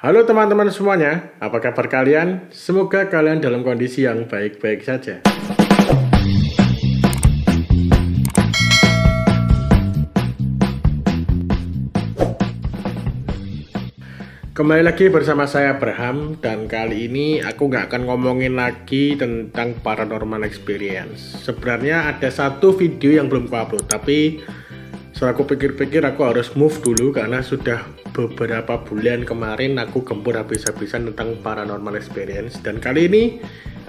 Halo teman-teman semuanya, apa kabar kalian? Semoga kalian dalam kondisi yang baik-baik saja. Kembali lagi bersama saya Abraham, dan kali ini aku nggak akan ngomongin lagi tentang paranormal experience. Sebenarnya ada satu video yang belum aku upload, tapi setelah aku pikir-pikir aku harus move dulu karena sudah beberapa bulan kemarin aku gempur habis-habisan tentang paranormal experience. Dan kali ini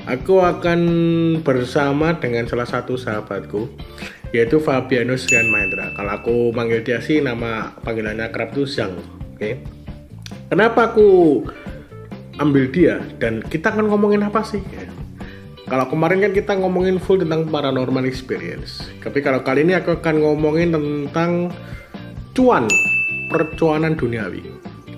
aku akan bersama dengan salah satu sahabatku, yaitu Fabianus Rian Mahendra. Kalau aku manggil dia sih nama panggilannya kerap tuh Zhang. Oke. Kenapa aku ambil dia dan kita akan ngomongin apa sih? Kalau kemarin kan kita ngomongin full tentang paranormal experience. Tapi kalau kali ini aku akan ngomongin tentang percuanan duniawi.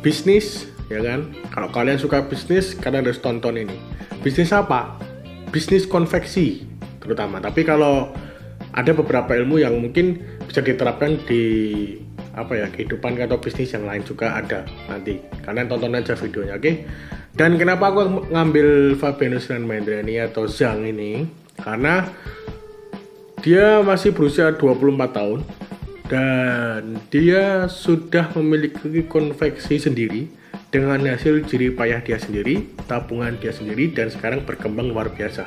Bisnis, ya kan? Kalau kalian suka bisnis, kalian harus tonton ini. Bisnis apa? Bisnis konveksi, terutama. Tapi kalau ada beberapa ilmu yang mungkin bisa diterapkan di kehidupan atau bisnis yang lain juga ada nanti. Kalian tonton aja videonya, oke? Dan kenapa aku ngambil Fabianus Rian Mahendra ini atau Zhang ini? Karena dia masih berusia 24 tahun dan dia sudah memiliki konveksi sendiri dengan hasil jerih payah dia sendiri, tabungan dia sendiri, dan sekarang berkembang luar biasa.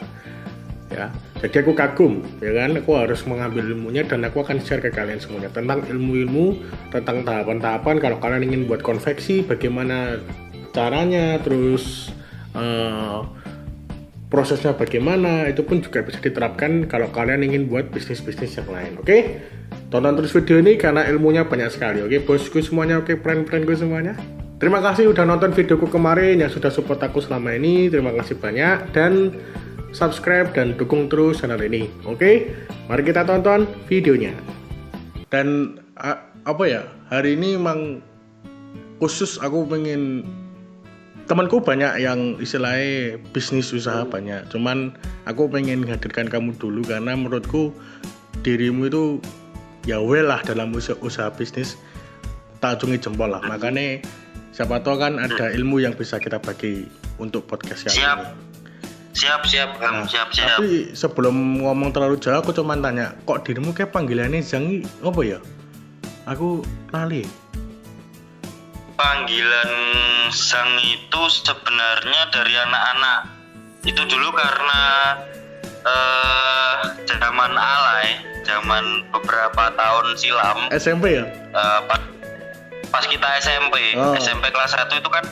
Ya, jadi aku kagum, ya kan? Aku harus mengambil ilmunya dan aku akan share ke kalian semuanya tentang ilmu-ilmu, tentang tahapan-tahapan kalau kalian ingin buat konveksi, bagaimana caranya, terus prosesnya bagaimana, itu pun juga bisa diterapkan kalau kalian ingin buat bisnis-bisnis yang lain. Oke? Tonton terus video ini karena ilmunya banyak sekali. Oke, bosku semuanya, oke, friend-friendku semuanya. Terima kasih udah nonton videoku kemarin, yang sudah support aku selama ini. Terima kasih banyak, dan subscribe dan dukung terus channel ini. Oke? Mari kita tonton videonya. Dan hari ini emang khusus aku pengen, temanku banyak yang istilahnya bisnis usaha banyak, cuman aku pengen menghadirkan kamu dulu karena menurutku dirimu itu ya well lah dalam usaha bisnis, tak acungi jempol lah. Makanya siapa tahu kan ada ilmu yang bisa kita bagi untuk podcast kali ini. Siap. Tapi sebelum ngomong terlalu jauh, aku cuma tanya, kok dirimu kayak panggilannya Zhang apa ya? Aku lali. Panggilan Zhang itu sebenarnya dari anak-anak itu dulu karena zaman alay, zaman beberapa tahun silam. SMP ya? Pas kita SMP, SMP kelas 1 itu kan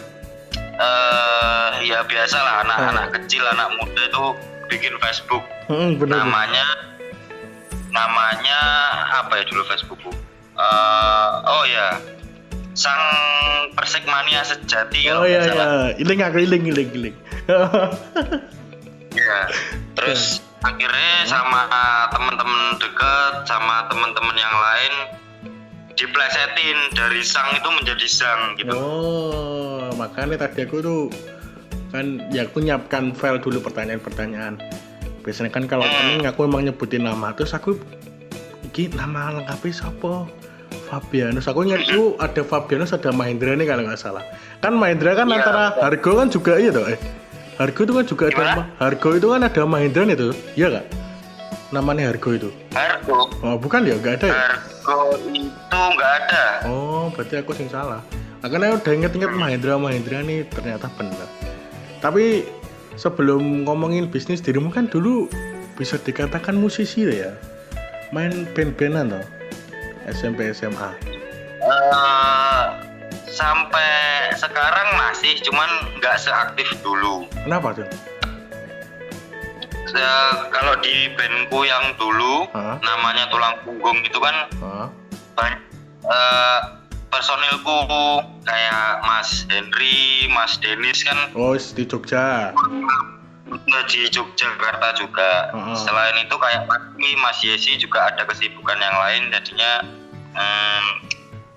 ya biasalah anak-anak kecil, anak muda itu bikin Facebook. Bener. Namanya apa ya dulu Facebookku? Sang Persikmania Sejati. Iling. Ya, terus akhirnya sama teman-teman dekat, sama teman-teman yang lain diplesetin dari Sang itu menjadi Zhang gitu. Makanya tadi aku tuh kan ya aku nyiapkan file dulu pertanyaan-pertanyaan. Biasanya kan kalau temen aku emang nyebutin nama, terus aku iki nama lengkapnya siapa? Fabianus. Aku ingat itu ada Fabianus, ada Mahendra nih kalau nggak salah. Kan Mahendra kan antara Hargo kan juga iya toh. Hargo itu kan juga ada Hargo itu kan ada Mahendra nih tuh. Iya enggak? Namanya Hargo itu. Hargo. Oh, bukan ya, enggak ada ya? Hargo itu enggak ada. Oh, berarti aku sing salah. Makanya udah inget-inget Mahendra nih ternyata benar. Tapi sebelum ngomongin bisnis, dirimu kan dulu bisa dikatakan musisi ya. Main band-bandan toh. SMP SMA. Sampai sekarang masih, cuman nggak seaktif dulu. Kenapa tuh? Kalau di bandku yang dulu namanya Tulang Punggung itu kan banyak personilku kayak Mas Henry, Mas Denis kan. Oh, di Jogja. Di Yogyakarta juga. Selain itu kayak Mas Yesi juga ada kesibukan yang lain, jadinya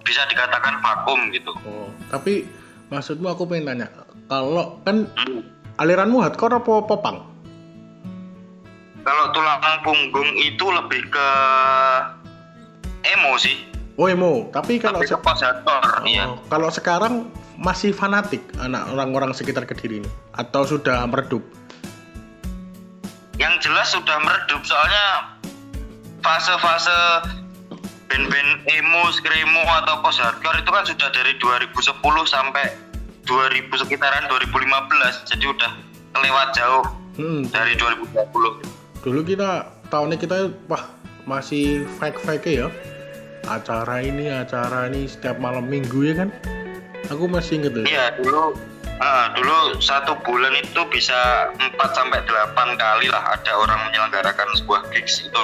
bisa dikatakan vakum gitu. Tapi maksudmu aku pengen tanya, kalau kan aliranmu hardcore apa popang? Kalau Tulang Punggung itu lebih ke emo sih. Oh emo, tapi kalau Lebih ke pos hardcore, iya. kalau sekarang masih fanatik anak orang-orang sekitar Kediri ini atau sudah meredup? Yang jelas sudah meredup, soalnya fase-fase band-band emo, screamo atau post hardcore itu kan sudah dari 2010 sampai 2000 sekitaran 2015, jadi udah kelewat jauh dari 2020. Dulu tahunnya kita masih fake ya, acara ini setiap malam minggu ya kan, aku masih inget deh. Iya, dulu satu bulan itu bisa 4 sampai 8 kali lah ada orang menyelenggarakan sebuah gigs itu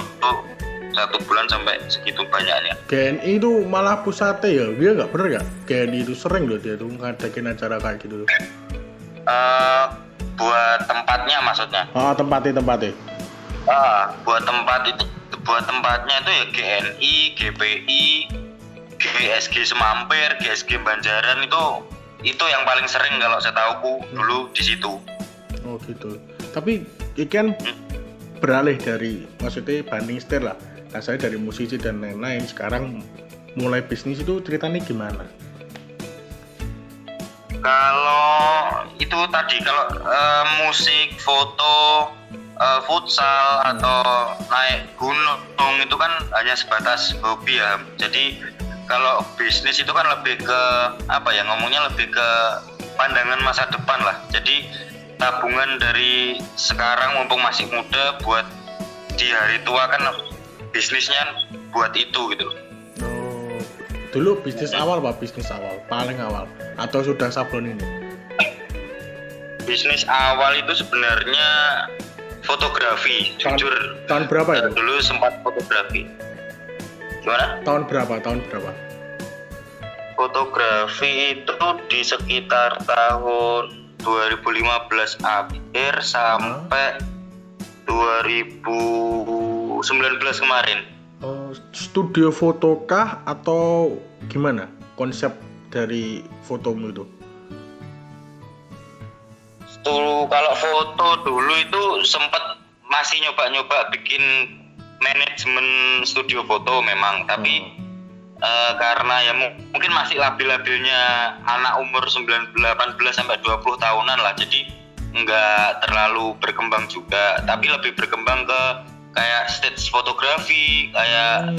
satu bulan sampai segitu banyaknya. GNI itu malah pusatnya ya, dia nggak bener nggak? GNI itu sering loh dia tuh ngadain acara kayak gitu. Buat tempatnya maksudnya? Tempatnya. Buat tempatnya itu ya GNI, GPI, GSG Semampir, GSG Banjaran itu yang paling sering kalau saya tahu dulu di situ. Oh gitu. Tapi ikan beralih dari maksudnya banding setir lah. Nah, saya dari musisi dan lain-lain sekarang mulai bisnis itu ceritanya gimana? Kalau itu tadi kalau musik, foto, futsal atau naik gunung itu kan hanya sebatas hobi ya. Jadi kalau bisnis itu kan lebih ke ngomongnya lebih ke pandangan masa depan lah. Jadi tabungan dari sekarang mumpung masih muda buat di hari tua kan bisnisnya buat itu gitu. Oh, dulu bisnis awal paling awal atau sudah sablon ini? Bisnis awal itu sebenarnya fotografi, jujur. Tahun berapa itu? Dulu sempat fotografi. Gimana? Tahun berapa? Fotografi itu di sekitar tahun 2015 akhir sampai 2019 kemarin. Studio foto kah atau gimana konsep dari fotomu itu? Kalau foto dulu itu sempat masih nyoba-nyoba bikin manajemen studio foto memang, tapi karena ya mungkin masih labil-labilnya anak umur 18 sampai 20 tahunan lah, jadi nggak terlalu berkembang juga, tapi lebih berkembang ke kayak stage fotografi, kayak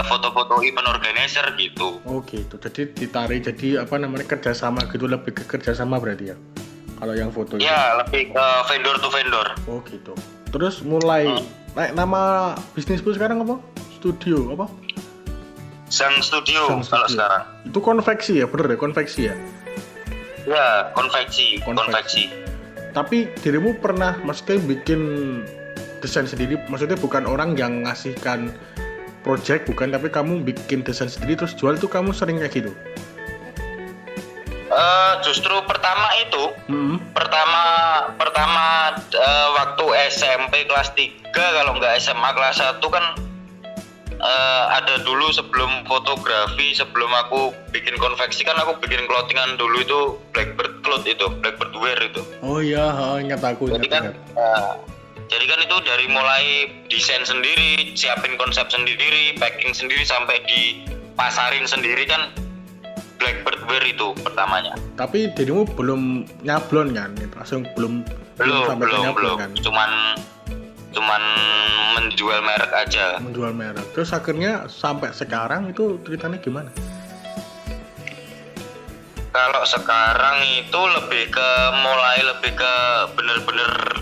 foto-foto event organizer gitu. Oh gitu, jadi ditarik jadi kerjasama gitu, lebih ke kerjasama berarti ya? Kalau yang foto ya lebih ke vendor to vendor. Oh gitu. Terus mulai naik nama bisnismu sekarang apa? Studio apa? Sang Studio kalau sekarang. Itu konveksi ya, bener ya, konveksi ya? Ya, konveksi. Tapi dirimu pernah maksudnya bikin desain sendiri, maksudnya bukan orang yang ngasihkan project, bukan, tapi kamu bikin desain sendiri terus jual, itu kamu sering kayak gitu? Justru pertama waktu SMP kelas 3, kalau nggak SMA kelas 1 kan ada dulu sebelum fotografi, sebelum aku bikin konveksi kan aku bikin clothingan dulu itu Blackbird Cloth itu, Blackbird Wear itu. Oh iya, ingat aku. Jadi kan itu dari mulai desain sendiri, siapin konsep sendiri, packing sendiri sampai dipasarin sendiri kan Blackbird Wear itu pertamanya. Tapi dirimu belum nyablon kan? Langsung belum sampai nyablon kan? Cuman menjual merek aja. Terus akhirnya sampai sekarang itu ceritanya gimana? Kalau sekarang itu lebih ke bener-bener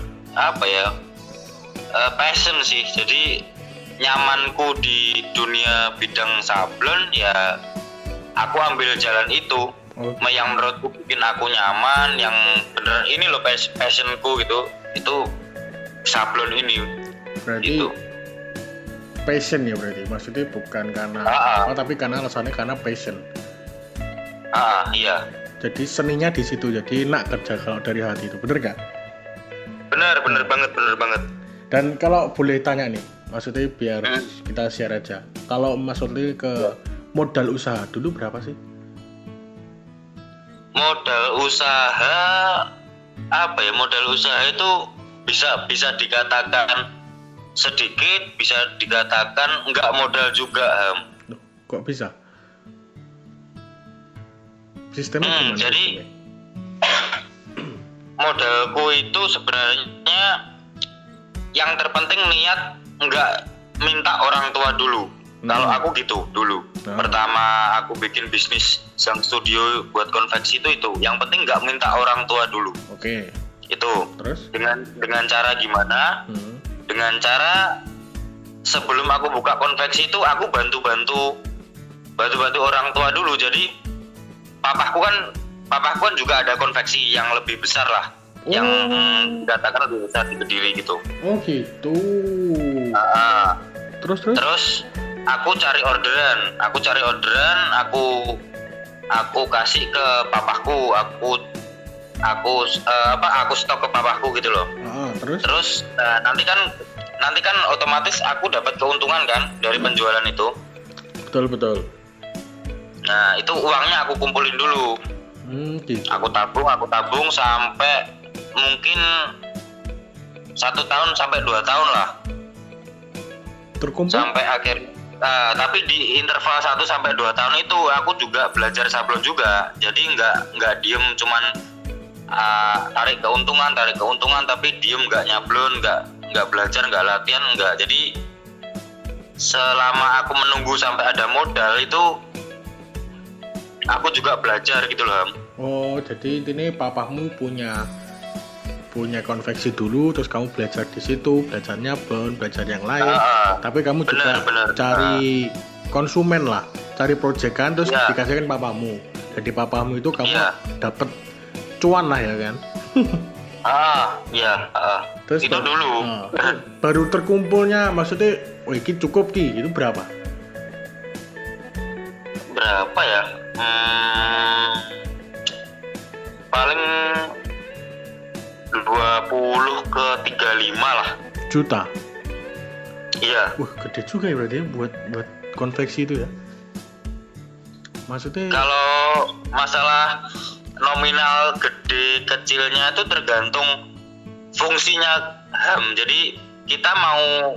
passion sih. Jadi nyamanku di dunia bidang sablon ya aku ambil jalan itu. Yang menurutku bikin aku nyaman, yang bener ini loh passionku gitu, itu sablon ini. Berarti itu passion ya, berarti maksudnya bukan karena tapi karena alasannya karena passion. Iya. Jadi seninya di situ, jadi enak kerja kalau dari hati itu, bener gak? Bener banget. Dan kalau boleh tanya nih, maksudnya biar kita share aja, kalau maksudnya ke modal usaha dulu berapa sih? Modal usaha itu bisa dikatakan sedikit, bisa dikatakan enggak modal juga. Kok bisa? Sistemnya gimana? Jadi modalku itu sebenarnya yang terpenting niat, nggak minta orang tua dulu. Kalau aku gitu dulu. Pertama aku bikin bisnis sang studio buat konveksi itu. Yang penting nggak minta orang tua dulu. Oke. Itu. Terus? Dengan cara gimana? Dengan cara sebelum aku buka konveksi itu aku bantu-bantu orang tua dulu. Jadi papaku kan juga ada konveksi yang lebih besar lah. Yang katakan lebih besar di Kediri gitu. Oh gitu. Terus aku cari orderan, aku kasih ke papaku, aku stok ke papaku gitu loh. Terus nanti kan otomatis aku dapat keuntungan kan dari penjualan itu. Betul. Nah itu uangnya aku kumpulin dulu. Gitu. Aku tabung sampai mungkin 1 tahun sampai 2 tahun lah. Terkumpul? Sampai akhir. Tapi di interval 1 sampai 2 tahun itu aku juga belajar sablon juga. Jadi nggak diem cuman tarik keuntungan tapi diem nggak nyablon, nggak belajar, nggak latihan, nggak. Jadi selama aku menunggu sampai ada modal itu aku juga belajar gitu loh. Oh, jadi intinya papamu punya konveksi dulu, terus kamu belajar di situ, belajar nyablon, belajar yang lain. Tapi kamu juga cari konsumen lah, cari proyekan terus dikasihkan papamu. Jadi papamu itu kamu dapat cuan lah ya kan? Terus itu dulu. Baru terkumpulnya, maksudnya, iki cukup ki, itu berapa? Berapa ya? Paling 20 ke 35 lah. Juta? Iya. Wah, gede juga ya berarti buat konveksi itu ya. Maksudnya kalau masalah nominal gede kecilnya itu tergantung fungsinya Jadi kita mau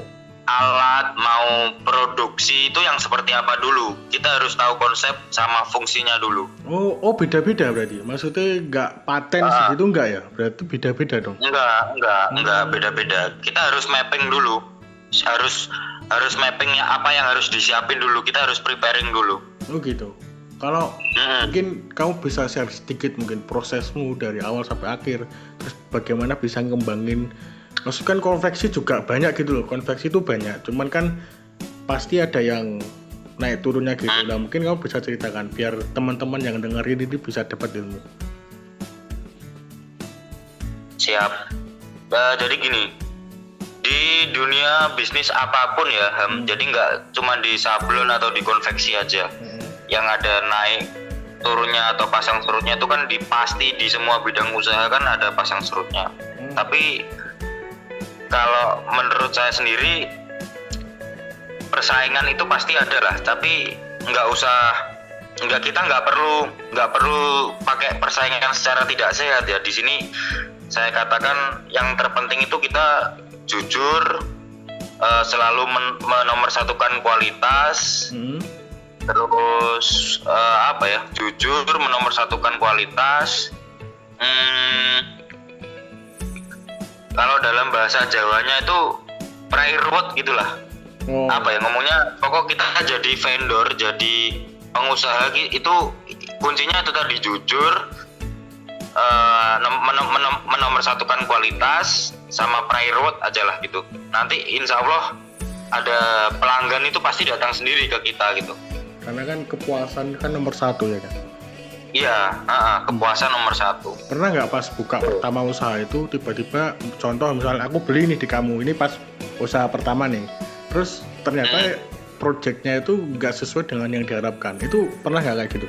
alat, mau produksi itu yang seperti apa dulu. Kita harus tahu konsep sama fungsinya dulu. Oh beda-beda berarti. Maksudnya nggak paten segitu nggak ya? Berarti beda-beda dong. Enggak beda-beda. Kita harus mapping dulu. Harus mappingnya apa yang harus disiapin dulu. Kita harus preparing dulu. Oh gitu. Kalau mungkin kamu bisa share sedikit mungkin prosesmu dari awal sampai akhir, terus bagaimana bisa ngembangin. Maksudnya kan konveksi juga banyak gitu loh, konveksi itu banyak, cuman kan pasti ada yang naik turunnya gitu. Nah mungkin kamu bisa ceritakan biar teman-teman yang dengerin ini bisa dapat ilmu. Siap. Jadi gini, di dunia bisnis apapun ya, jadi nggak cuma di sablon atau di konveksi aja. Yang ada naik turunnya atau pasang surutnya itu kan pasti di semua bidang usaha kan ada pasang surutnya. Tapi kalau menurut saya sendiri persaingan itu pasti ada lah, tapi kita nggak perlu pakai persaingan secara tidak sehat ya. Di sini saya katakan yang terpenting itu kita jujur, selalu menomorsatukan kualitas. Terus jujur, menomorsatukan kualitas. Kalau dalam bahasa Jawanya itu prairuwet gitulah. Ngomongnya pokok kita jadi vendor, jadi pengusaha itu kuncinya itu tadi jujur, menomorsatukan kualitas sama prairuwet aja lah gitu. Nanti insya Allah ada pelanggan itu pasti datang sendiri ke kita gitu. Karena kan kepuasan kan nomor satu ya kan? Iya, kepuasan nomor satu. Pernah nggak pas buka pertama usaha itu tiba-tiba contoh misalnya aku beli nih di kamu, ini pas usaha pertama nih, terus ternyata projectnya itu nggak sesuai dengan yang diharapkan, itu pernah nggak kayak gitu?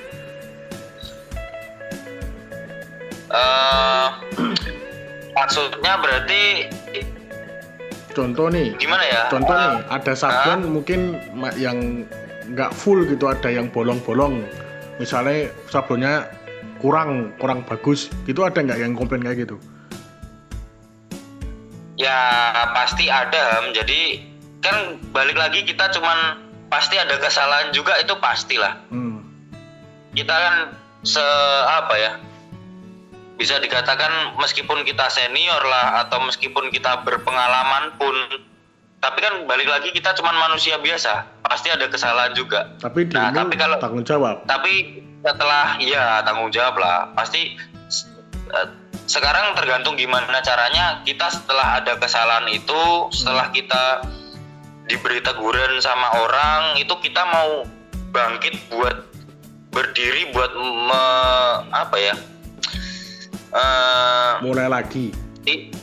Maksudnya berarti contoh nih, gimana ya? Contoh nih, ada sablon mungkin yang nggak full gitu, ada yang bolong-bolong. Misalnya sablonnya kurang bagus, gitu ada nggak yang komplain kayak gitu? Ya pasti ada, jadi kan balik lagi kita cuman pasti ada kesalahan juga, itu pastilah. Kita kan apa ya, bisa dikatakan meskipun kita senior lah atau meskipun kita berpengalaman pun, tapi kan balik lagi kita cuman manusia biasa, pasti ada kesalahan juga. Tapi tapi kalau tanggung jawab. Tapi setelah ya tanggung jawab lah, pasti sekarang tergantung gimana caranya kita setelah ada kesalahan itu, setelah kita diberi teguran sama orang itu, kita mau bangkit buat berdiri buat mulai lagi.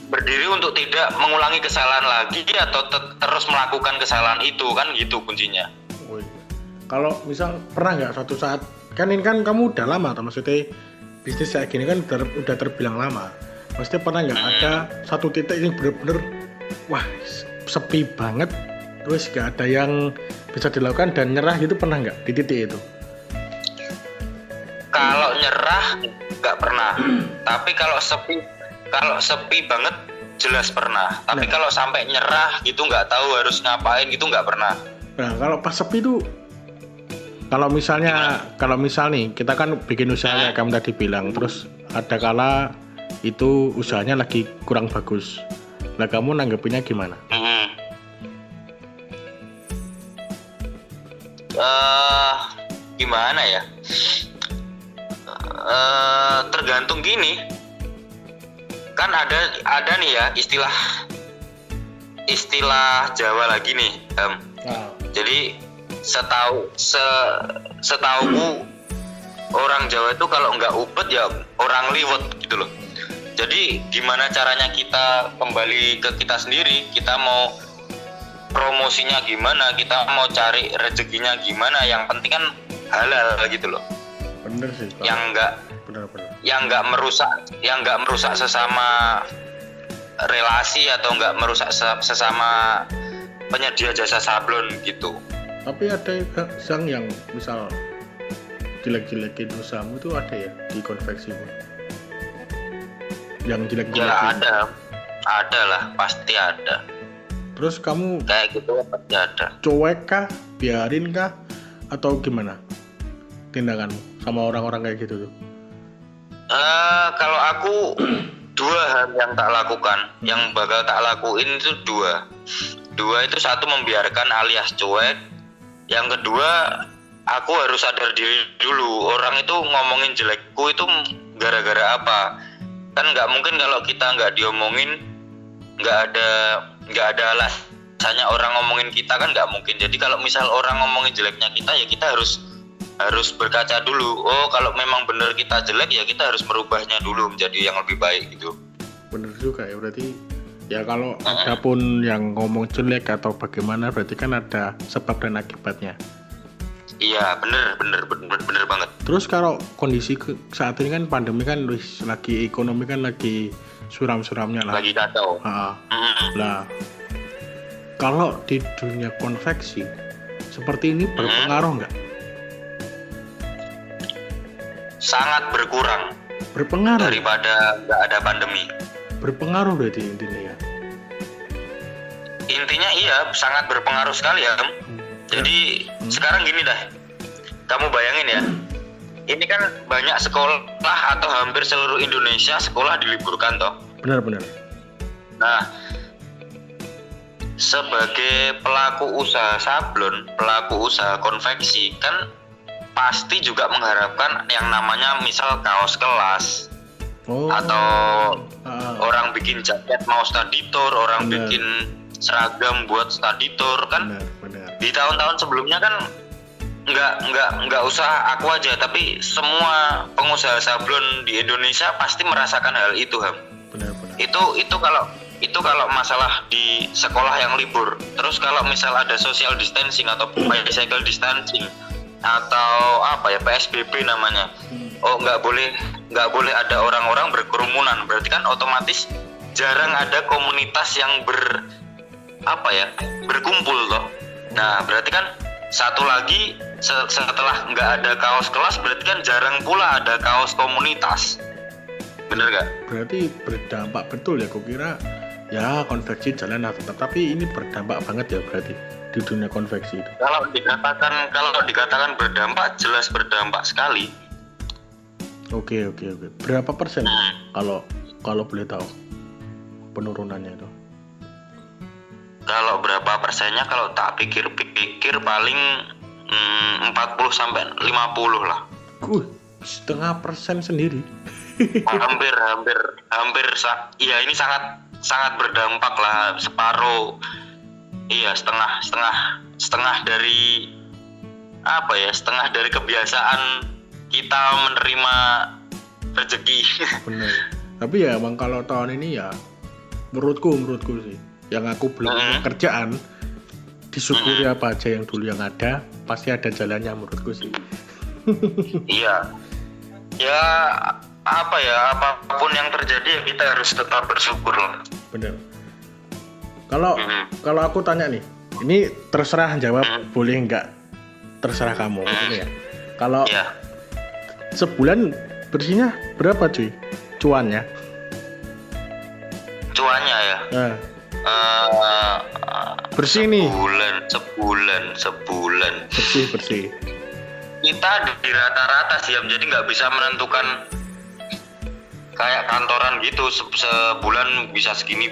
Berdiri untuk tidak mengulangi kesalahan lagi atau terus melakukan kesalahan itu, kan gitu kuncinya. Oh, iya. Kalau misal pernah nggak suatu saat, kan ini kan kamu udah lama, maksudnya bisnis kayak gini kan udah terbilang lama. Maksudnya pernah nggak ada satu titik yang bener-bener wah sepi banget, terus nggak ada yang bisa dilakukan dan nyerah gitu, pernah nggak di titik itu? Kalau nyerah nggak pernah, tapi kalau sepi banget jelas pernah. Tapi kalau sampai nyerah gitu nggak tahu harus ngapain gitu nggak pernah. Nah kalau pas sepi tuh, kalau misalnya nih kita kan bikin usaha kayak kamu tadi bilang, terus ada kala itu usahanya lagi kurang bagus. Nah kamu nanggepinnya gimana? Gimana ya? Tergantung gini, kan ada nih ya istilah Jawa lagi nih. Jadi setauku orang Jawa itu kalau nggak upet ya orang liwet gitu loh. Jadi gimana caranya kita kembali ke kita sendiri, kita mau promosinya gimana, kita mau cari rezekinya gimana, yang penting kan halal gitu loh. Bener sih. Yang nggak merusak sesama relasi atau nggak merusak sesama penyedia jasa sablon gitu. Tapi ada yang misal jelek-jelekin usahamu itu ada ya di konveksimu? Yang jelek-jelekin? Ya ada lah, pasti ada. Terus kamu kayak gitu pasti ada. Cuek kah, biarin kah, atau gimana tindakanmu sama orang-orang kayak gitu tuh? Kalau aku dua hal yang tak lakukan, yang bakal tak lakuin itu dua itu, satu membiarkan alias cuek, yang kedua aku harus sadar diri dulu, orang itu ngomongin jelekku itu gara-gara apa. Kan nggak mungkin kalau kita nggak diomongin, nggak ada alasannya orang ngomongin kita, kan nggak mungkin. Jadi kalau misal orang ngomongin jeleknya kita, ya kita harus berkaca dulu. Oh, kalau memang benar kita jelek, ya kita harus merubahnya dulu menjadi yang lebih baik gitu. Bener juga ya, berarti ya kalau ada pun yang ngomong jelek atau bagaimana, berarti kan ada sebab dan akibatnya. Iya, bener banget. Terus kalau kondisi saat ini kan pandemi kan lagi, ekonomi kan lagi suram-suramnya lah. Lagi kacau. Nah, kalau di dunia konveksi seperti ini berpengaruh nggak? Sangat berkurang. Berpengaruh daripada nggak ada pandemi. Berpengaruh berarti intinya ya? Intinya iya, sangat berpengaruh sekali ya. Jadi sekarang gini dah, kamu bayangin ya, ini kan banyak sekolah atau hampir seluruh Indonesia sekolah diliburkan toh. Benar. Nah, sebagai pelaku usaha sablon, pelaku usaha konveksi, kan pasti juga mengharapkan yang namanya misal kaos kelas. Atau orang bikin jaket mau study tour, orang bikin seragam buat study tour kan. Benar. Di tahun-tahun sebelumnya kan nggak usah aku aja, tapi semua pengusaha sablon di Indonesia pasti merasakan hal itu, Ham. Benar. Itu kalau masalah di sekolah yang libur. Terus kalau misal ada social distancing atau physical distancing atau PSBB namanya. Oh, nggak boleh ada orang-orang berkerumunan. Berarti kan otomatis jarang ada komunitas yang berkumpul loh. Nah, berarti kan satu lagi, setelah nggak ada kaos kelas, berarti kan jarang pula ada kaos komunitas. Bener nggak? Berarti berdampak betul ya. Aku kira ya konveksi jalan, tapi ini berdampak banget ya berarti di dunia konveksi itu. Kalau dikatakan berdampak, jelas berdampak sekali. Oke. Berapa persen kalau boleh tahu penurunannya itu? Kalau berapa persennya kalau tak pikir-pikir paling 40 sampai 50 lah. 0,5% sendiri. hampir iya ini sangat berdampak lah, separuh. Iya, setengah dari apa ya? Setengah dari kebiasaan kita menerima rezeki. Bener. Tapi ya emang kalau tahun ini ya menurutku sih, yang aku belum punya kerjaan, disyukuri apa aja yang dulu yang ada, pasti ada jalannya menurutku sih. Iya. Ya apa ya, apapun yang terjadi ya kita harus tetap bersyukur lah. Bener. Kalau aku tanya nih, ini terserah jawab, boleh nggak terserah kamu gitu ya. Kalau sebulan bersihnya berapa cuy cuannya? Cuannya ya? Bersih nih. Sebulan. Bersih. Kita di rata-rata sih, jadi nggak bisa menentukan kayak kantoran gitu sebulan bisa segini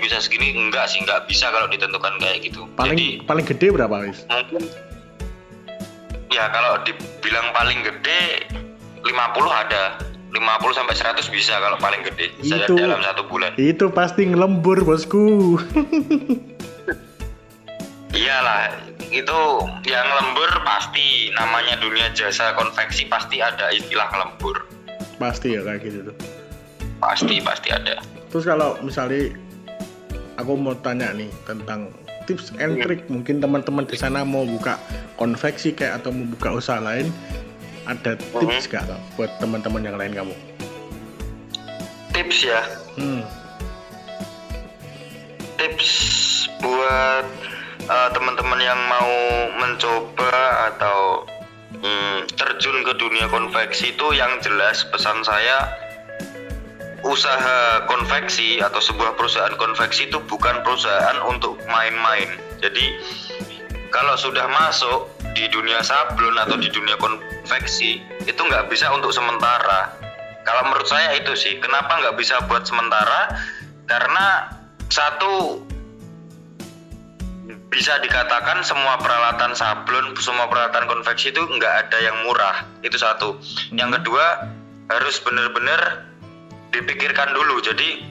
enggak sih, nggak bisa kalau ditentukan kayak gitu. Paling gede berapa wis? Mungkin ya kalau dibilang paling gede 50 ada, 50 sampai 100 bisa kalau paling gede dalam satu bulan. Itu pasti ngelembur bosku. Iyalah, itu yang lembur pasti, namanya dunia jasa konveksi pasti ada istilah lembur. Pasti ya kayak gitu tuh. Pasti ada. Terus kalau misalnya aku mau tanya nih tentang tips and trick, mungkin teman-teman di sana mau buka konveksi kayak atau mau buka usaha lain, ada tips gak buat teman-teman yang lain kamu? Tips ya? Tips buat teman-teman yang mau mencoba atau terjun ke dunia konveksi itu, yang jelas pesan saya, usaha konveksi atau sebuah perusahaan konveksi itu bukan perusahaan untuk main-main. Jadi kalau sudah masuk di dunia sablon atau di dunia konveksi itu nggak bisa untuk sementara. Kalau menurut saya itu sih, kenapa nggak bisa buat sementara? Karena satu, bisa dikatakan semua peralatan sablon, semua peralatan konveksi itu nggak ada yang murah, itu satu. Yang kedua, harus benar-benar dipikirkan dulu. Jadi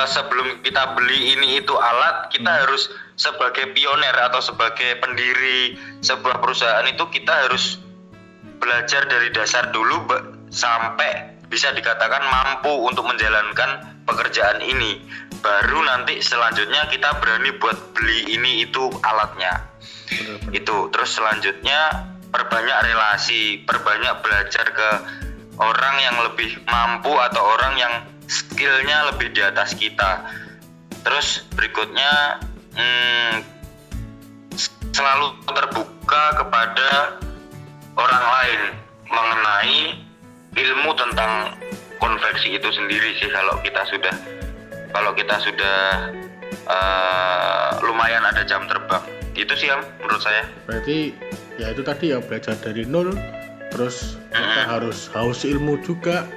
sebelum kita beli ini itu alat, kita harus sebagai pioner atau sebagai pendiri sebuah perusahaan itu kita harus belajar dari dasar dulu sampai bisa dikatakan mampu untuk menjalankan pekerjaan ini. Baru nanti selanjutnya kita berani buat beli ini itu alatnya. Itu. Terus selanjutnya perbanyak relasi, perbanyak belajar ke orang yang lebih mampu atau orang yang skillnya lebih di atas kita. Terus berikutnya selalu terbuka kepada orang lain mengenai ilmu tentang konveksi itu sendiri sih. Kalau kita sudah lumayan ada jam terbang, itu sih yang menurut saya. Berarti ya itu tadi ya, belajar dari nol. Terus kita harus haus ilmu juga.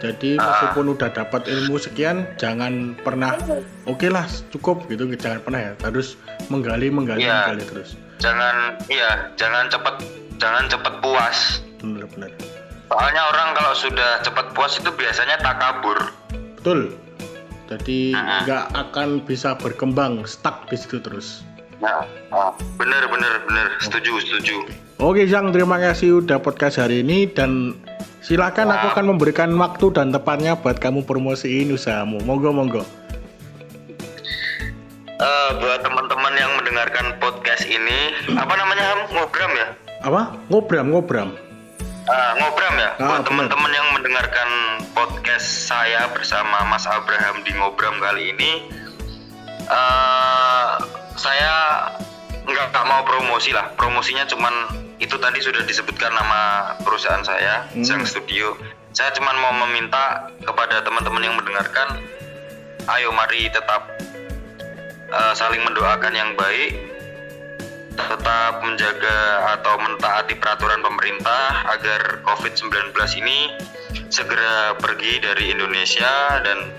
Jadi meskipun udah dapat ilmu sekian, jangan pernah oke lah cukup gitu, jangan pernah ya, harus menggali terus. Jangan cepat puas. Benar. Soalnya orang kalau sudah cepat puas itu biasanya takabur. Betul. Jadi nggak akan bisa berkembang, stuck di situ terus. Benar. Setuju. Oke, Zhang, terima kasih udah podcast hari ini, dan silakan aku akan memberikan waktu dan tempatnya buat kamu promosiin usahamu. Monggo. Buat teman-teman yang mendengarkan podcast ini, apa namanya, Ngobram ya? Apa? Ngobram. Ngobram ya. Buat teman-teman yang mendengarkan podcast saya bersama Mas Abraham di Ngobram kali ini, saya nggak mau promosi lah. Promosinya cuman itu tadi sudah disebutkan nama perusahaan saya, Zhang Studio. Saya cuman mau meminta kepada teman-teman yang mendengarkan, ayo mari tetap saling mendoakan yang baik, tetap menjaga atau mentaati peraturan pemerintah agar COVID-19 ini segera pergi dari Indonesia dan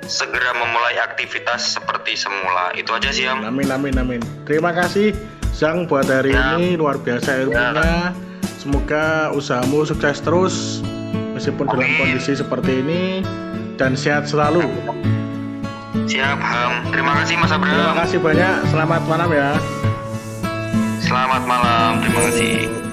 segera memulai aktivitas seperti semula. Itu aja sih, Am. Amin, amin, amin. Terima kasih Zhang buat hari Ya. ini, luar biasa ilmunya. Semoga usahamu sukses terus meskipun dalam Amin. kondisi seperti ini, dan sehat selalu. Siap, Ham. Terima kasih Mas Terima Abraham. kasih banyak. Selamat malam ya. Selamat malam. Terima kasih.